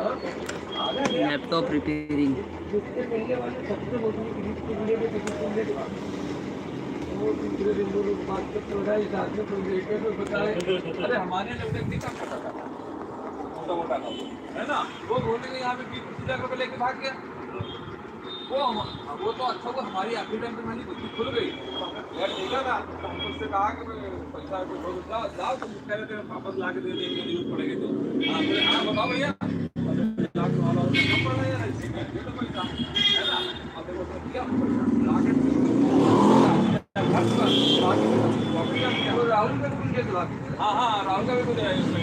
Laptop repairing. दूसरे दिन वो लोग बात करते हो रहा है, इस आदमी को लेकर तो बताए, अरे हमारे जब तक नहीं काम करता था मोटा मोटा काम है ना, वो बोलने के यहाँ पे 20-25 लाख रुपए लेके भाग गया। वो तो अच्छा, वो हमारी आखिरी टाइम पे हमारी बुद्धि खुल गई यार, देखा ना, तो हमने उससे कहा कि पैसा को छोड़ जाओ जाओ, तुम कह रहे थे वापस ला के दे देंगे, जरूरत पड़ेगी तो। हाँ बोले हाँ बताओ भैया, लाख वाला कम पड़ रहा है यार, ठीक है ये तो पैसा है ना, अब देखो तो दिया पैसा ला के राहुल का भी कुछ केस लगा। हाँ हाँ राहुल का भी कुछ है इसमें,